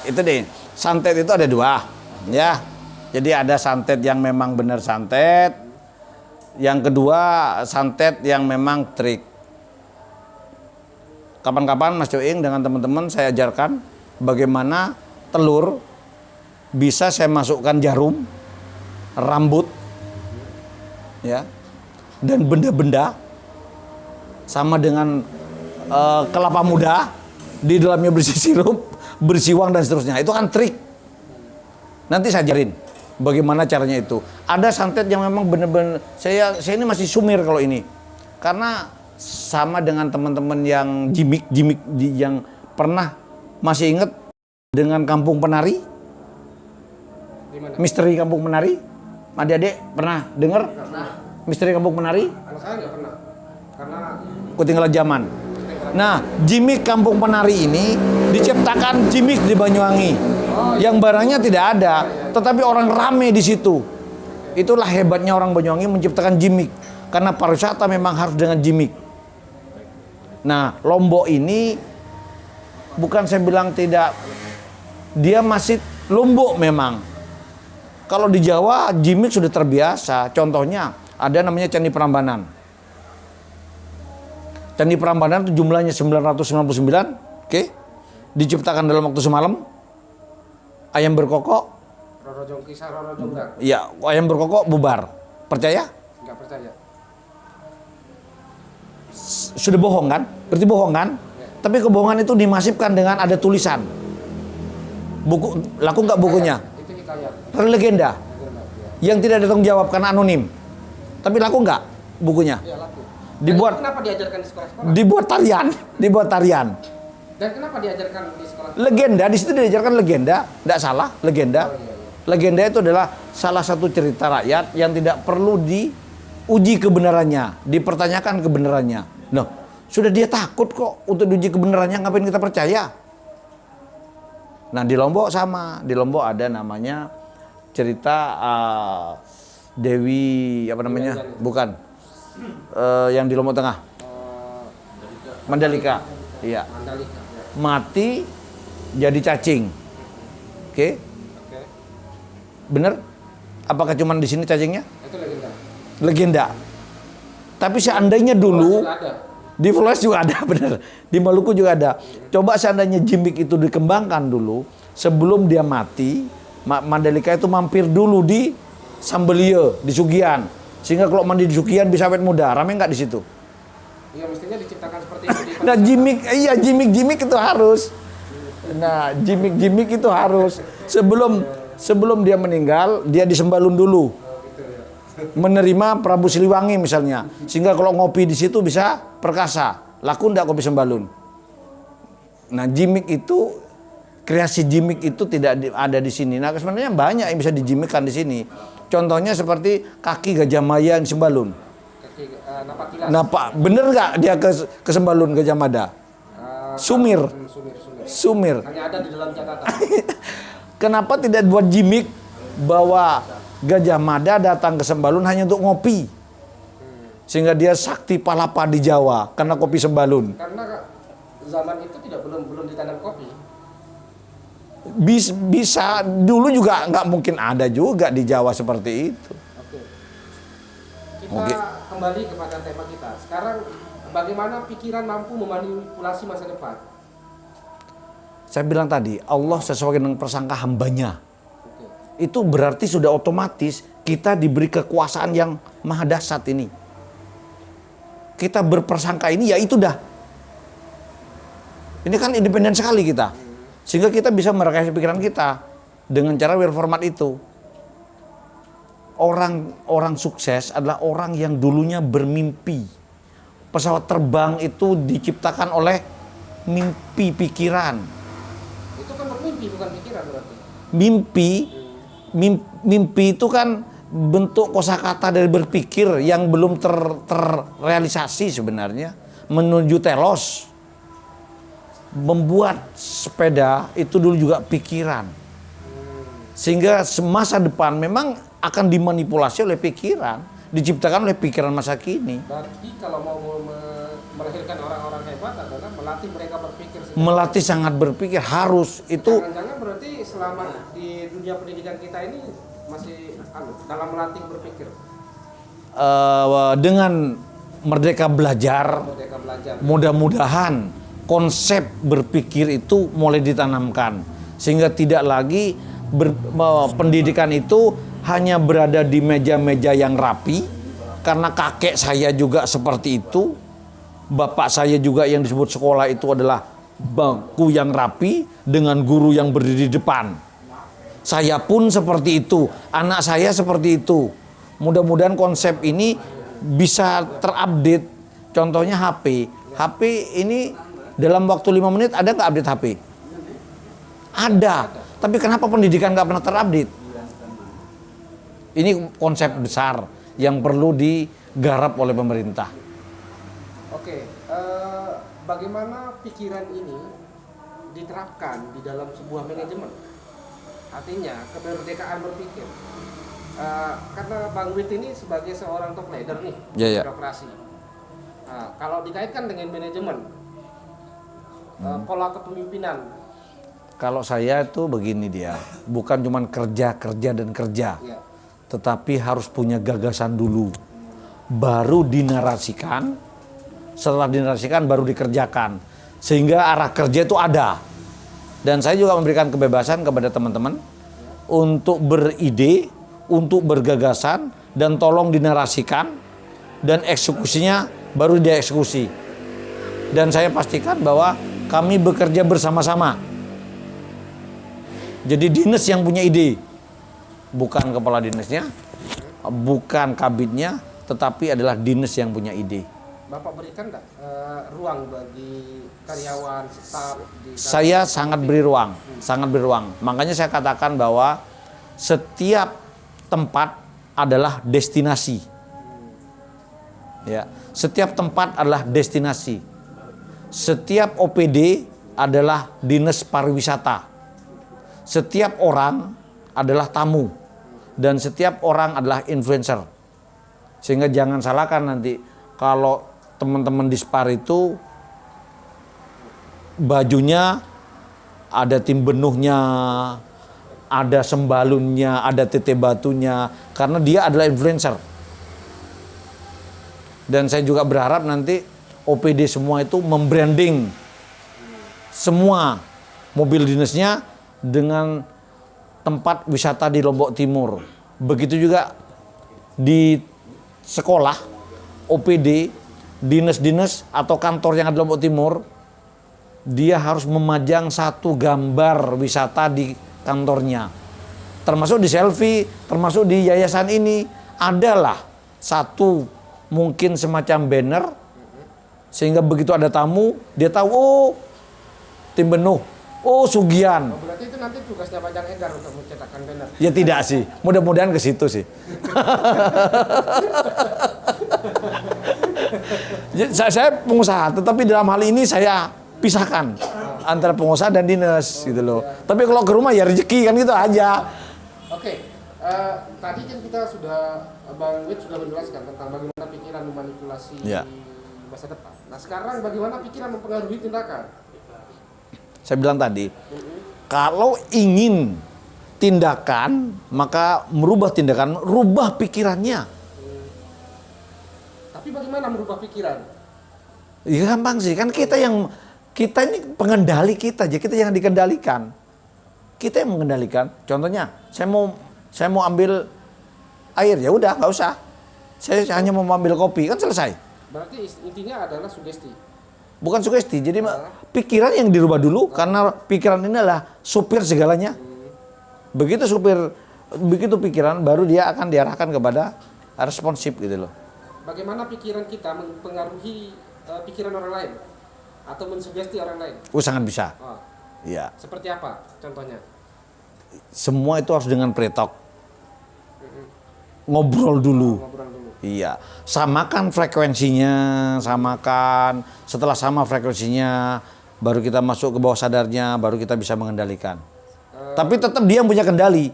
Itu deh, santet itu ada dua, ya. Jadi ada santet yang memang benar santet. Yang kedua, santet yang memang trik. Kapan-kapan Mas Coing dengan teman-teman saya ajarkan bagaimana telur bisa saya masukkan jarum, rambut, ya, dan benda-benda sama dengan kelapa muda, di dalamnya berisi sirup, berisi uang dan seterusnya. Itu kan trik. Nanti saya ajarin bagaimana caranya itu. Ada santet yang memang benar-benar saya ini masih sumir kalau ini. Karena sama dengan teman-teman yang jimik yang pernah masih ingat dengan Kampung Penari? Dimana? Misteri Kampung Penari? Adik-adik pernah dengar? Pernah. Misteri Kampung Penari? Kalau saya nggak pernah. Karena Ketinggalan zaman. Nah, gimmick Kampung Penari ini diciptakan gimmick di Banyuwangi. Yang barangnya tidak ada, tetapi orang rame di situ. Itulah hebatnya orang Banyuwangi menciptakan gimmick. Karena pariwisata memang harus dengan gimmick. Nah, Lombok ini bukan saya bilang tidak, dia masih Lombok memang. Kalau di Jawa gimmick sudah terbiasa. Contohnya ada namanya Candi Prambanan. Candi Prambanan itu jumlahnya 999, oke? Diciptakan dalam waktu semalam. Ayam berkokok. Roro Jongki Roro Jonggrang. Iya, ayam berkokok bubar. Percaya? Nggak percaya. Sudah bohong kan? Berarti bohong kan? Ya. Tapi kebohongan itu dimasifkan dengan ada tulisan. Buku, laku nggak bukunya? Itu hikayat. Legenda. Ya. Yang tidak ditanggung jawab karena anonim. Tapi laku nggak bukunya? Ya, laku. Dibuat. Kenapa diajarkan di sekolah-sekolah? Dibuat tarian. Dan kenapa diajarkan di sekolah? Legenda, di situ diajarkan legenda, tidak salah, legenda. Oh, iya. Legenda itu adalah salah satu cerita rakyat yang tidak perlu diuji kebenarannya, dipertanyakan kebenarannya. Noh, sudah dia takut kok untuk diuji kebenarannya, ngapain kita percaya? Nah, di Lombok sama, di Lombok ada namanya cerita Dewi apa namanya? Bukan. Yang di Lombok Tengah. Mandalika. Iya. Mandalika. Mati jadi cacing. Oke? Oke. Bener? Apakah cuma di sini cacingnya? Itu legenda. Legenda. Tapi seandainya dulu Sudah ada. di Flores juga ada, bener. Di Maluku juga ada. Coba seandainya gimmick itu dikembangkan dulu sebelum dia mati, Mandalika itu mampir dulu di Sambelie, di Sugian. Sehingga kalau mandi di Sugian bisa awet muda. Rame nggak di situ? Iya, mestinya diciptakan seperti itu. Nah, gimmick itu harus. Nah, gimmick itu harus. Sebelum dia meninggal, dia disembalun dulu. Menerima Prabu Siliwangi misalnya. Sehingga kalau ngopi di situ bisa perkasa. Laku ndak kopi sembalun. Nah, gimmick itu kreasi gimmick itu tidak ada di sini. Nah, sebenarnya banyak yang bisa dijimikkan di sini. Contohnya seperti kaki Gajah Mada yang Sembalun. Bener nggak dia ke Sembalun Gajah Mada? Sumir. Hanya ada di dalam catatan. Kenapa tidak buat gimmick bahwa Gajah Mada datang ke Sembalun hanya untuk ngopi? Sehingga dia sakti palapa di Jawa karena kopi Sembalun. Karena zaman itu belum ditanam kopi. Bisa dulu juga nggak mungkin ada juga di Jawa seperti itu. Kita kembali kepada tema kita. Sekarang bagaimana pikiran mampu memanipulasi masa depan? Saya bilang tadi, Allah sesuai dengan persangka hambanya. Itu berarti sudah otomatis kita diberi kekuasaan yang maha dahsyat ini. Kita berpersangka ini ya itu dah. Ini kan independen sekali kita. Sehingga kita bisa merekayasa pikiran kita dengan cara well format itu. Orang sukses adalah orang yang dulunya bermimpi. Pesawat terbang itu diciptakan oleh mimpi pikiran. Itu kan bermimpi bukan pikiran berarti. Mimpi itu kan bentuk kosakata dari berpikir yang belum terrealisasi sebenarnya. Menuju telos. Membuat sepeda itu dulu juga pikiran. Sehingga masa depan memang akan dimanipulasi oleh pikiran. Diciptakan oleh pikiran masa kini. Berarti kalau mau melahirkan orang-orang hebat adalah melatih mereka berpikir. Melatih sangat berpikir, harus itu. Jangan-jangan berarti selama di dunia pendidikan kita ini masih dalam melatih berpikir. Dengan Merdeka Belajar. Mudah-mudahan konsep berpikir itu mulai ditanamkan sehingga tidak lagi pendidikan itu hanya berada di meja-meja yang rapi, karena kakek saya juga seperti itu, bapak saya juga yang disebut sekolah itu adalah bangku yang rapi dengan guru yang berdiri di depan. Saya pun seperti itu, anak saya seperti itu. Mudah-mudahan konsep ini bisa terupdate. Contohnya HP ini dalam waktu 5 menit ada nggak update HP? Ada. Tapi kenapa pendidikan nggak pernah terupdate? Ini konsep besar yang perlu digarap oleh pemerintah. Oke, bagaimana pikiran ini diterapkan di dalam sebuah manajemen? Artinya kemerdekaan berpikir. Karena Bang Wit ini sebagai seorang top leader nih, birokrasi. Kalau dikaitkan dengan manajemen, pola kepemimpinan. Kalau saya itu begini dia, bukan cuma kerja dan kerja, tetapi harus punya gagasan dulu, baru dinarasikan, setelah dinarasikan baru dikerjakan, sehingga arah kerja itu ada. Dan saya juga memberikan kebebasan kepada teman-teman untuk beride, untuk bergagasan, dan tolong dinarasikan, dan eksekusinya baru dieksekusi. Dan saya pastikan bahwa kami bekerja bersama-sama. Jadi dinas yang punya ide, bukan kepala dinasnya, bukan kabitnya, tetapi adalah dinas yang punya ide. Bapak berikan nggak ruang bagi karyawan, staf? Saya sangat beri ruang, sangat beri ruang. Makanya saya katakan bahwa setiap tempat adalah destinasi. Ya, setiap tempat adalah destinasi. Setiap OPD adalah dinas pariwisata. Setiap orang adalah tamu. Dan setiap orang adalah influencer. Sehingga jangan salahkan nanti kalau teman-teman di Spar itu bajunya ada tim benuhnya, ada sembalunnya, ada tete batunya, karena dia adalah influencer. Dan saya juga berharap nanti OPD semua itu membranding semua mobil dinasnya dengan tempat wisata di Lombok Timur. Begitu juga di sekolah, OPD, dinas-dinas atau kantor yang ada di Lombok Timur, dia harus memajang satu gambar wisata di kantornya. Termasuk di selfie, termasuk di yayasan ini, adalah satu mungkin semacam banner, sehingga begitu ada tamu, dia tahu, oh tim benuh, Oh, Sugian. Oh, berarti itu nanti tugasnya Bajang Edar untuk mencetakkan banner. Ya tidak sih, mudah-mudahan ke situ sih. Saya pengusaha, tetapi dalam hal ini saya pisahkan antara pengusaha dan dinas gitu loh. Tapi kalau ke rumah ya rezeki kan gitu aja. Oke, tadi kan kita sudah Bang Wid sudah menjelaskan tentang bagaimana pikiran memanipulasi Ya. masa depan. Nah sekarang bagaimana pikiran mempengaruhi tindakan? Saya bilang tadi, kalau ingin tindakan, maka merubah tindakan, rubah pikirannya. Tapi bagaimana merubah pikiran? Ya gampang sih, kan kita ini pengendali kita aja, kita yang dikendalikan. Kita yang mengendalikan. Contohnya, saya mau ambil air, ya udah nggak usah. Saya hanya mau ambil kopi, kan selesai. Berarti intinya adalah sugesti. Bukan sugesti, jadi pikiran yang dirubah dulu, karena pikiran ini adalah supir segalanya. Begitu pikiran, baru dia akan diarahkan kepada responsif gitu loh. Bagaimana pikiran kita mempengaruhi pikiran orang lain atau mensugesti orang lain? Sangat bisa. Oh, Iya. seperti apa contohnya? Semua itu harus dengan pre-talk. Ngobrol dulu. Ngobrol dulu. Iya. Samakan frekuensinya, samakan. Setelah sama frekuensinya, baru kita masuk ke bawah sadarnya, baru kita bisa mengendalikan. Tapi tetap dia punya kendali.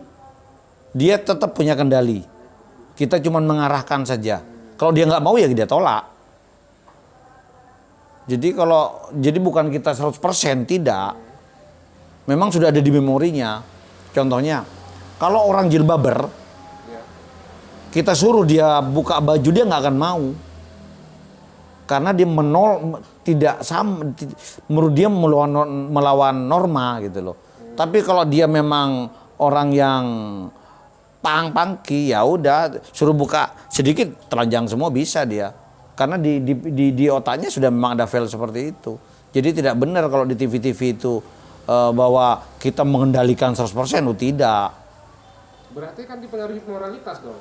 Dia tetap punya kendali. Kita cuma mengarahkan saja. Kalau dia nggak mau ya dia tolak. Jadi bukan kita 100% tidak. Memang sudah ada di memorinya. Contohnya, kalau orang jilbaber, kita suruh dia buka baju, dia nggak akan mau. Karena dia tidak sama, menurut dia melawan norma gitu loh. Tapi kalau dia memang orang yang pangki, ya udah suruh buka sedikit, telanjang semua bisa dia. Karena di otaknya sudah memang ada file seperti itu. Jadi tidak benar kalau di TV-TV itu bahwa kita mengendalikan 100%, tidak. Berarti kan dipengaruhi moralitas dong.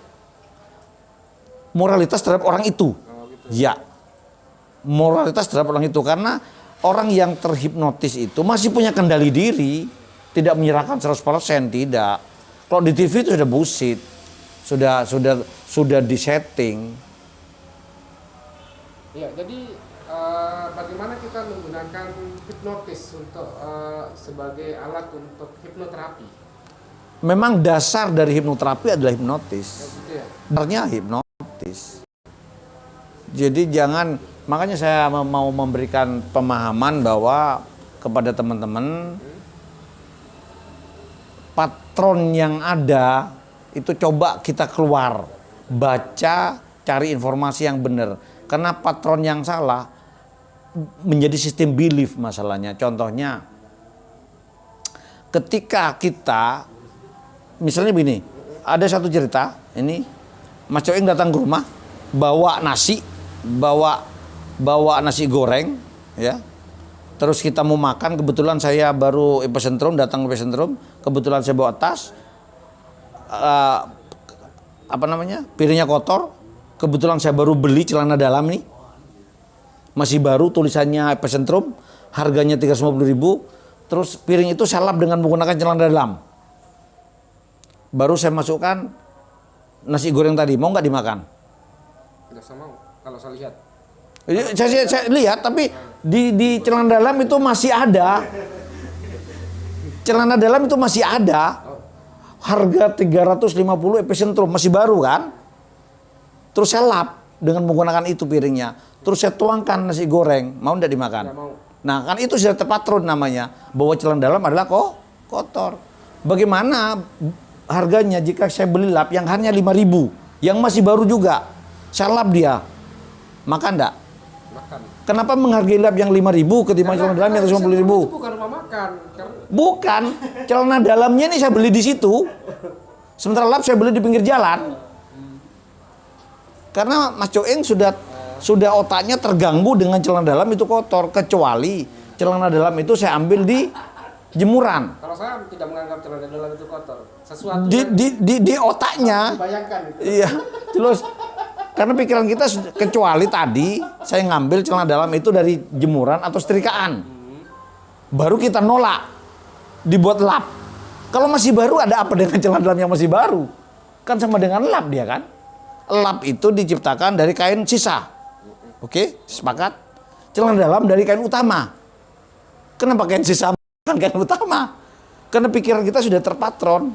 Moralitas terhadap orang itu. Oh, gitu. Ya. Moralitas terhadap orang itu, karena orang yang terhipnotis itu masih punya kendali diri, tidak menyerahkan 100%, tidak. Kalau di TV itu sudah bullshit. Sudah disetting. Ya, jadi bagaimana kita menggunakan hipnotis untuk sebagai alat untuk hipnoterapi? Memang dasar dari hipnoterapi adalah hipnotis. Gitu ya? Sebenarnya hipnotis. Jadi makanya saya mau memberikan pemahaman bahwa kepada teman-teman, patron yang ada itu coba kita keluar, baca, cari informasi yang benar. Karena patron yang salah menjadi sistem belief masalahnya. Contohnya, ketika kita, misalnya begini, ada satu cerita, ini Mas Coeng datang ke rumah, bawa nasi goreng, ya. Terus kita mau makan, kebetulan saya baru epicentrum, datang ke epicentrum, kebetulan saya bawa tas, piringnya kotor, kebetulan saya baru beli celana dalam nih, masih baru, tulisannya epicentrum, harganya 350.000, terus piring itu saya lap dengan menggunakan celana dalam. Baru saya masukkan nasi goreng tadi, mau nggak dimakan? Nggak sama, kalau saya lihat. Saya lihat, tapi di celana dalam itu masih ada. Celana dalam itu masih ada. Harga 350 epicentrum, masih baru kan? Terus saya lap dengan menggunakan itu piringnya. Terus saya tuangkan nasi goreng, mau nggak dimakan? Nggak mau. Nah kan itu sudah terpatron namanya, bahwa celana dalam adalah kotor. Bagaimana harganya jika saya beli lap yang hanya 5.000, yang masih baru juga, saya lap dia, makan enggak? Makan. Kenapa menghargai lap yang 5.000 ketimbang celana dalam yang 150.000? Itu bukan rumah makan. Bukan, celana dalamnya ini saya beli di situ, sementara lap saya beli di pinggir jalan. Karena Mas Coeng sudah otaknya terganggu dengan celana dalam itu kotor, kecuali celana dalam itu saya ambil di jemuran. Kalau saya tidak menganggap celana dalam itu kotor. Sesuatu Di otaknya. bayangkan gitu. Iya, terus karena pikiran kita kecuali tadi saya ngambil celana dalam itu dari jemuran atau setrikaan. Baru kita nolak. dibuat lap. Kalau masih baru ada apa dengan celana dalam yang masih baru? Kan sama dengan lap dia kan. Lap itu diciptakan dari kain sisa. Oke, sepakat? Celana dalam dari kain utama. Kenapa kain sisa bukan kain utama? Karena pikiran kita sudah terpatron.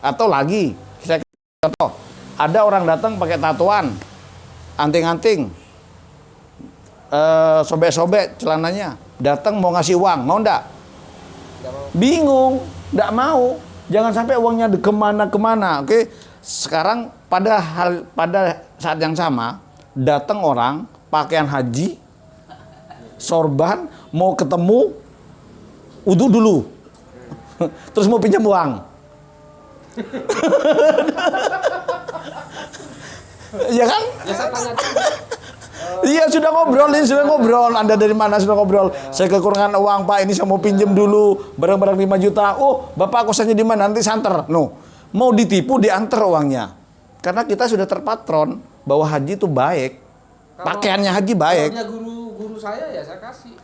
Atau lagi, saya contoh, ada orang datang pakai tatoan, anting-anting, sobek-sobek celananya, datang mau ngasih uang, mau ndak? Bingung, ndak mau. Jangan sampai uangnya kemana-kemana, oke? Sekarang pada saat yang sama, datang orang pakaian haji, sorban, mau ketemu, wudu dulu, terus mau pinjam uang. Ya kan? Ya saya tanya Iya sudah ngobrol, Anda dari mana sudah ngobrol? Saya kekurangan uang Pak, ini saya mau pinjam dulu barang-barang 5 juta. Oh Bapak kosannya di mana? Nanti santer. No, mau ditipu diantar uangnya. Karena kita sudah terpatron bahwa haji itu baik, pakaiannya haji baik. Kalau guru saya ya saya kasih.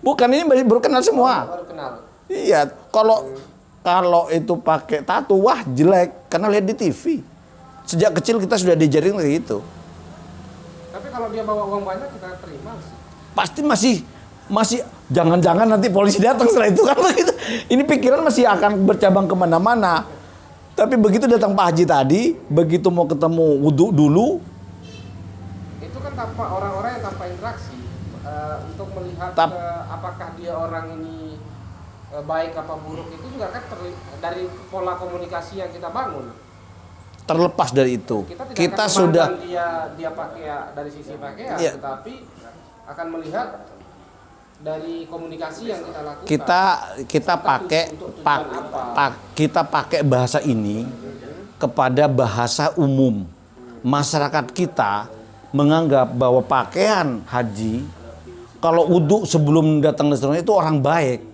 Bukan, ini baru kenal semua. Baru kenal. Iya, kalau itu pakai tato, wah jelek karena lihat di TV. Sejak kecil kita sudah diajarin kayak gitu. Tapi kalau dia bawa uang banyak kita terima sih. Pasti masih jangan-jangan nanti polisi datang setelah itu kan begitu. Ini pikiran masih akan bercabang kemana-mana. Tapi begitu datang Pak Haji tadi, begitu mau ketemu wudhu dulu. Itu kan tanpa orang-orang yang tanpa interaksi untuk melihat apakah dia orang ini baik apa buruk itu juga kan dari pola komunikasi yang kita bangun. Terlepas dari itu, kita sudah dia pakai dari sisi pakaian, ya, tetapi akan melihat dari komunikasi yang kita lakukan. Kita pakai bahasa ini kepada bahasa umum. Masyarakat kita menganggap bahwa pakaian haji kalau wudhu sebelum datang ke itu orang baik.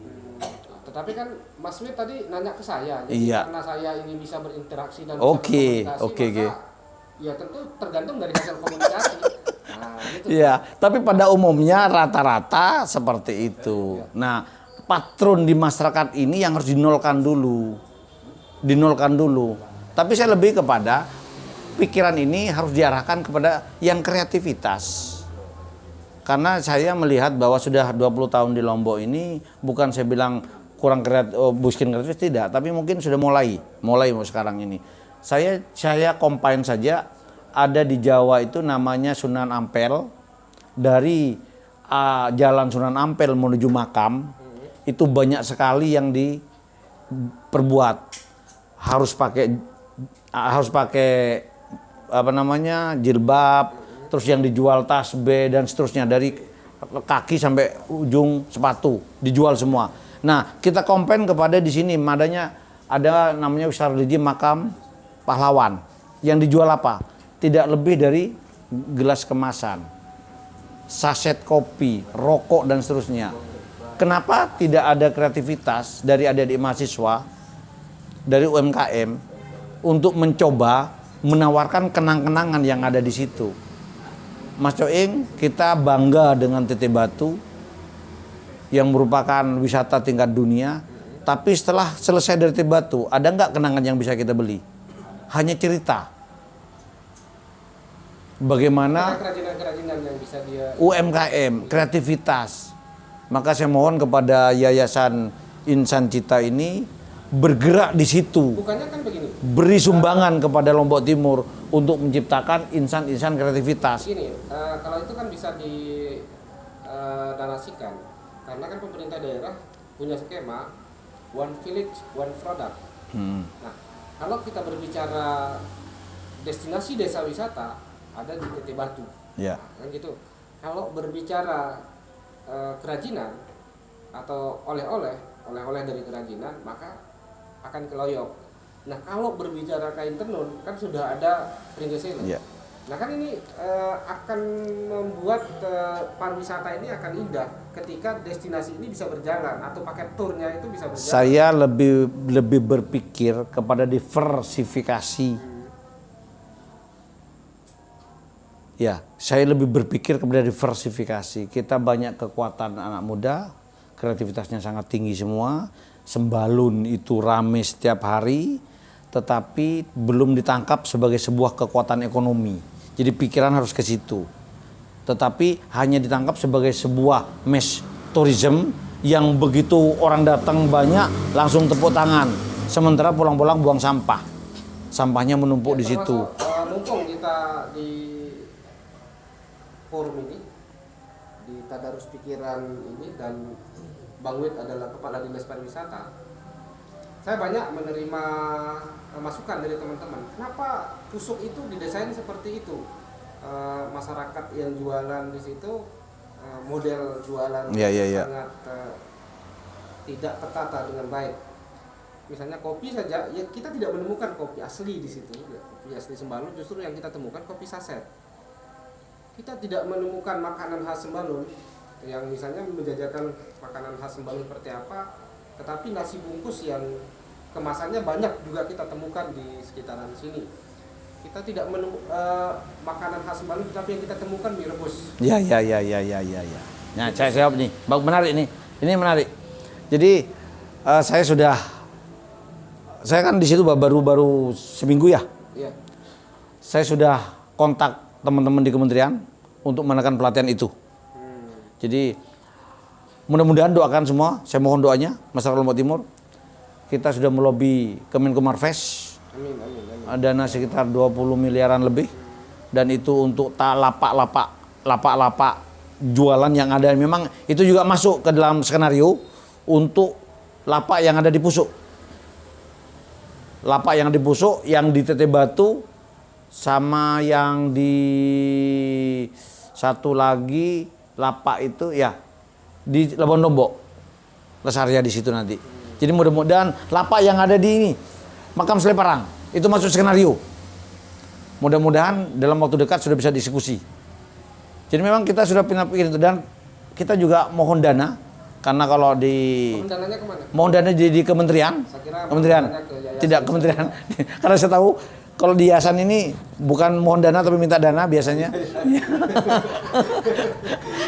Tetapi kan Mas Wid tadi nanya ke saya, jadi iya, karena saya ini bisa berinteraksi dan Oke. maka ya tentu tergantung dari hasil komunikasi. Nah, gitu. Iya, tapi pada umumnya rata-rata seperti itu. Nah, patron di masyarakat ini yang harus dinolkan dulu. Tapi saya lebih kepada pikiran ini harus diarahkan kepada yang kreativitas. Karena saya melihat bahwa sudah 20 tahun di Lombok ini, bukan saya bilang kurang kreatif, miskin kreatif, tidak, tapi mungkin sudah mulai sekarang ini. Saya combine saja, ada di Jawa itu namanya Sunan Ampel, dari jalan Sunan Ampel menuju makam itu banyak sekali yang diperbuat, harus pakai jilbab, terus yang dijual tasbih dan seterusnya, dari kaki sampai ujung sepatu dijual semua. Nah, kita combine kepada di sini ada namanya wisata religi makam pahlawan. Yang dijual apa? Tidak lebih dari gelas kemasan, saset kopi, rokok dan seterusnya. Kenapa tidak ada kreativitas dari adik-adik mahasiswa, dari UMKM untuk mencoba menawarkan kenang-kenangan yang ada di situ? Mas Coing, kita bangga dengan Teteh Batu yang merupakan wisata tingkat dunia, tapi setelah selesai dari Teteh Batu, ada nggak kenangan yang bisa kita beli? Hanya cerita. Bagaimana kerajinan-kerajinan yang bisa dia UMKM, kreativitas. Maka saya mohon kepada Yayasan Insan Cita ini bergerak di situ. Bukannya kan begini. Beri sumbangan kepada Lombok Timur untuk menciptakan insan-insan kreativitas. Gini, kalau itu kan bisa dinarasikan. Karena kan pemerintah daerah punya skema one village, one product. Nah, kalau kita berbicara destinasi desa wisata, ada di Teteh Batu. Ya. Kan gitu. Kalau berbicara kerajinan atau oleh-oleh dari kerajinan, maka akan ke Loyok. Nah, kalau berbicara kain tenun, kan sudah ada Pringgeselo. Ya. Nah kan ini akan membuat pariwisata ini akan indah ketika destinasi ini bisa berjalan atau paket turnya itu bisa berjalan. Saya lebih berpikir kepada diversifikasi. Ya, saya lebih berpikir kepada diversifikasi. Kita banyak kekuatan anak muda, kreativitasnya sangat tinggi semua. Sembalun itu rame setiap hari, tetapi belum ditangkap sebagai sebuah kekuatan ekonomi. Jadi pikiran harus ke situ. Tetapi hanya ditangkap sebagai sebuah mass tourism yang begitu orang datang banyak langsung tepuk tangan. Sementara pulang-pulang buang sampah. Sampahnya menumpuk di situ. Mumpung kita di forum ini, di tadarus pikiran ini, dan Bang Wid adalah Kepala Dinas Pariwisata, saya banyak menerima masukan dari teman-teman. Kenapa Pusuk itu didesain seperti itu? Masyarakat yang jualan di situ, model jualan sangat tidak tertata dengan baik. Misalnya kopi saja, ya kita tidak menemukan kopi asli di situ. Kopi asli Sembalun, justru yang kita temukan kopi saset. Kita tidak menemukan makanan khas Sembalun yang misalnya menjajakan makanan khas Sembalun seperti apa, tetapi nasi bungkus yang kemasannya banyak juga kita temukan di sekitaran sini. Kita tidak menemukan makanan khas Sembalun, tetapi yang kita temukan mie rebus. Ya. Nah, saya jawab nih, menarik nih. Ini menarik. Jadi saya kan di situ baru seminggu ya. Iya. Saya sudah kontak teman-teman di kementerian untuk menekan pelatihan itu. Jadi mudah-mudahan doakan semua, saya mohon doanya masyarakat Lombok Timur. Kita sudah melobi Kemenko Marves. Amin. Dana sekitar 20 miliaran lebih, dan itu untuk lapak-lapak jualan yang ada. Memang itu juga masuk ke dalam skenario untuk lapak yang ada di Pusuk. Lapak yang di Pusuk, yang di Teteh Batu, sama yang di satu lagi lapak itu ya di Labuan Lombok, Lesaria di situ nanti. Jadi mudah-mudahan lapak yang ada di ini Makam Seleparang itu masuk skenario. Mudah-mudahan dalam waktu dekat sudah bisa diskusi. Jadi memang kita sudah pikir itu, dan kita juga mohon dana, karena kalau di dananya kemana? mohon dana di kementerian, kementerian tidak kementerian, karena saya tahu kalau di yayasan ini bukan mohon dana tapi minta dana biasanya.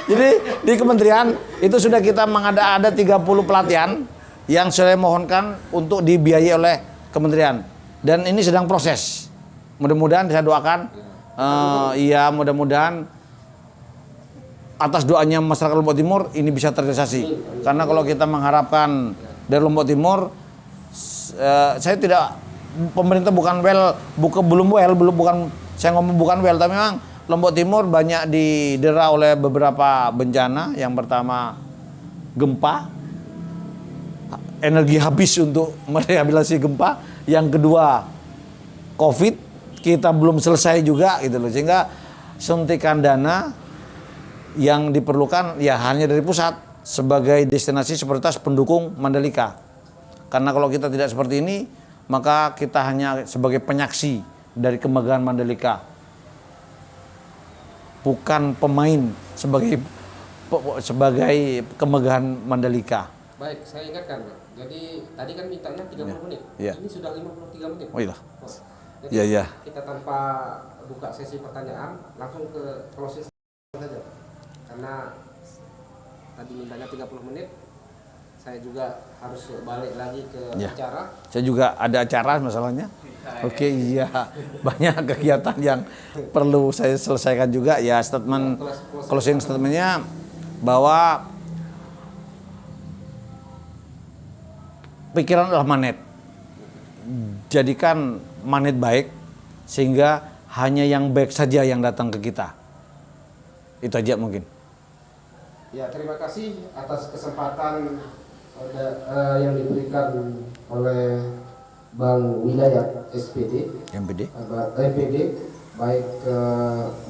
Jadi di kementerian itu sudah kita ada 30 pelatihan yang saya mohonkan untuk dibiayai oleh kementerian, dan ini sedang proses. Mudah-mudahan saya doakan, mudah-mudahan atas doanya masyarakat Lombok Timur ini bisa terrealisasi. Karena kalau kita mengharapkan dari Lombok Timur, saya tidak, pemerintah bukan saya ngomong bukan tapi memang Lombok Timur banyak didera oleh beberapa bencana. Yang pertama gempa, energi habis untuk merehabilitasi gempa. Yang kedua COVID, kita belum selesai juga gitu loh, sehingga suntikan dana yang diperlukan ya hanya dari pusat sebagai destinasi prioritas pendukung Mandalika. Karena kalau kita tidak seperti ini, maka kita hanya sebagai penyaksi dari kemegahan Mandalika, bukan pemain sebagai kemegahan Mandalika. Baik, saya ingatkan, Pak. Jadi tadi kan mintanya 30 menit. Ya. Ini sudah 53 menit. Oh iya. Jadi Iya. kita tanpa buka sesi pertanyaan, langsung ke closing saja. Karena tadi mintanya 30 menit, saya juga harus balik lagi ke acara. Saya juga ada acara masalahnya. Oke, iya. Banyak kegiatan yang perlu saya selesaikan juga. Ya, closing statementnya bahwa pikiran adalah magnet. Jadikan magnet baik, sehingga hanya yang baik saja yang datang ke kita. Itu aja mungkin. Ya, terima kasih atas kesempatan yang diberikan oleh Bang Wilayat SPD, MPD, baik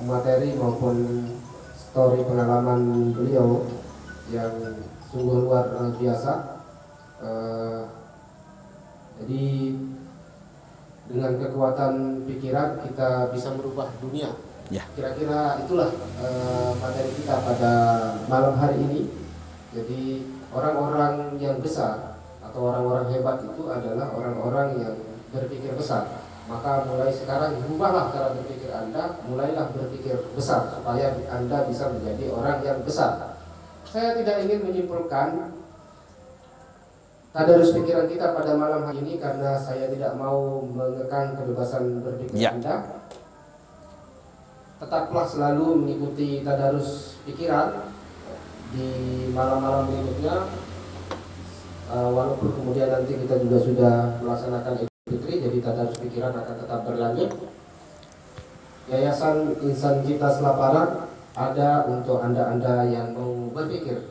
materi maupun story pengalaman beliau yang sungguh luar biasa. Jadi dengan kekuatan pikiran kita bisa merubah dunia. Ya. Kira-kira itulah materi kita pada malam hari ini. Jadi orang-orang yang besar atau orang-orang hebat itu adalah orang-orang yang berpikir besar. Maka mulai sekarang rubahlah cara berpikir Anda, mulailah berpikir besar supaya Anda bisa menjadi orang yang besar. Saya tidak ingin menyimpulkan tadarus pikiran kita pada malam hari ini, karena saya tidak mau mengekang kebebasan berpikir Ya. Anda. Tetaplah selalu mengikuti tadarus pikiran di malam-malam berikutnya. Walaupun kemudian nanti kita juga sudah melaksanakan Idul Fitri, jadi tadarus pikiran akan tetap berlanjut. Yayasan Insan Cipta Selaparan ada untuk anda-anda yang mau berpikir.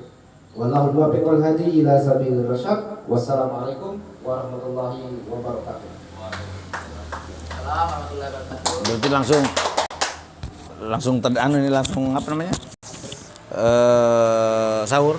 Wallahu muwaffiq wal hadi ila sabilir rasyad. Wassalamualaikum warahmatullahi wabarakatuh. Berarti langsung ini langsung apa namanya? Sahur.